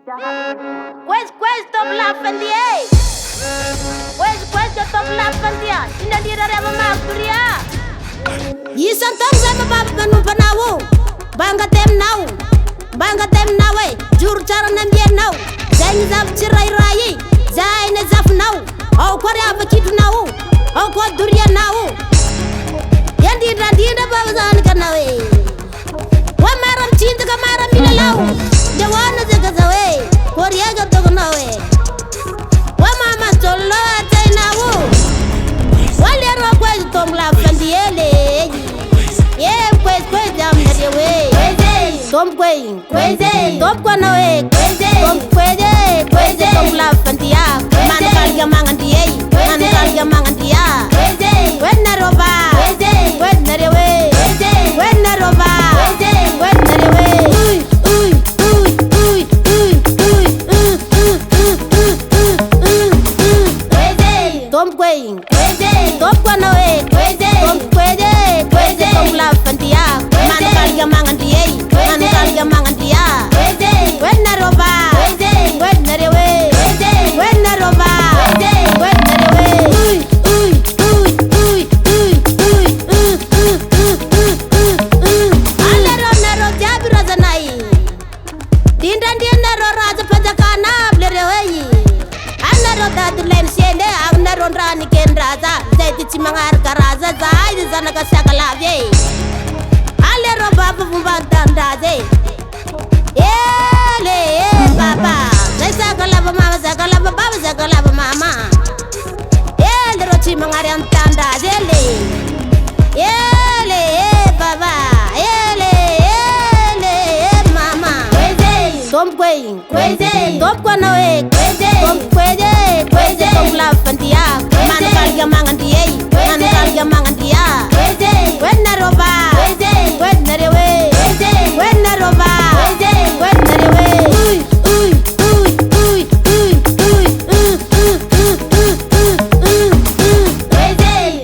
Questo blaffandia. Questo top blaffandia. Inandira rama makuria. Yisan tom sama baba manu panawo. Banga tem nawe. Jur cara nambien naw. Zaini zaf chirai rayi. Zaini zaf naw. Au kore abakitu naw. Au ko durya naw. Yandi randina baba zan kanawe. Wa maram cinta ka maram bilalaw. Jawana zaga zawe. Korea ga dogo nawe. Wa mama solo atay naw. Wale ro kwezi tom blaffandiele. Yeah, kwezi jam na dewe. Tom kwezi top kwa nawe. Tom kwezi tom blaffandia. Man kalga mangandia. Man kalga mangandia. Wenna roba. Wenna dewe. Wenna roba. Wenna dewe. Tom kwezi top kwa nawe. Tom kwezi tom blaffandia. Man kalga mangandia. Man kalga mangandia. Wenna roba. Wenna dewe. Wenna roba. Wenna dewe. Alla rona ro jabi razanai. Dinda ro raza pajakana blerewi. Alla ro dadlen sende agna ron rani ken raza. Zaiti chimangar karaza zai zanaka sakalave. Alla ro baba bumbandandaze. Ele baba. Zai sakalava mama sakalava baba sakalava mama. Ele ro chimangari antandaze le. Ele baba. Ele mama. Tom kwezi top kwa nawe. Tom kwezi tom blaffandia. Man kalga mangandia. Man kalga mangandia. Wenna roba. Wenna dewe. Wenna roba. Wenna dewe.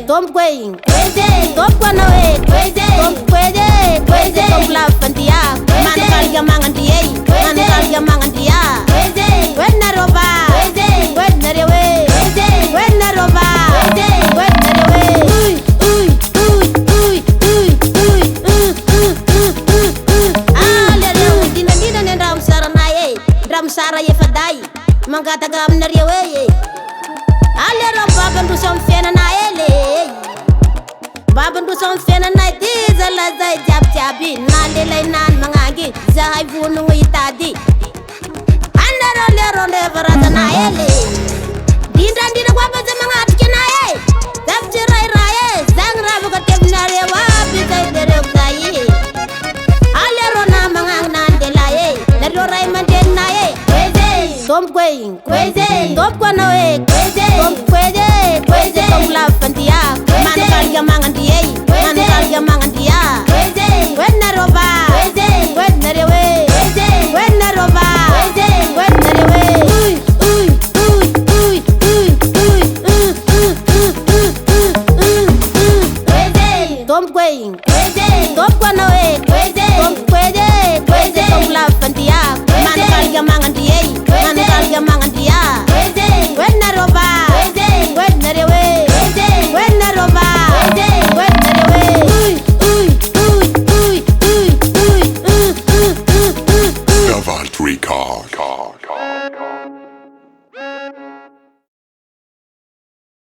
Tom kwezi top kwa nawe. Tom kwezi tom blaffandia. Man kalga mangandia. Man kalga mangandia. Wenna roba. Wenna dewe. Wenna roba. Wenna dewe. Dina nenda umsara naye. Dram sara ye fadai. Mangata gam nariye. Ale ro babandu som fena naele. Babandu som fena na tiza la zai jabi. Nale lai nan mangangi. Zai vunu itadi. Andaro le ronde varata naele. Dinda kwa baza mangati nae. Zapti rai rae. Zang rabu ka tebnare wa bizai dere utai. Ale ro na mangang nande lae. Le ro rai manden nae. Tom kwezi top kwa nawe. Tom kwezi tom blaffandia. Man kalga mangandia. Man kalga mangandia. Wenna roba. Wenna dewe. Wenna roba. Wenna dewe. Tom kwezi top kwa nawe. Tom kwezi tom blaffandia. Man kalga mangandia. Man kalga mangandia. Wenna roba. Wenna dewe. Wenna roba. Wenna dewe. Davalt Record.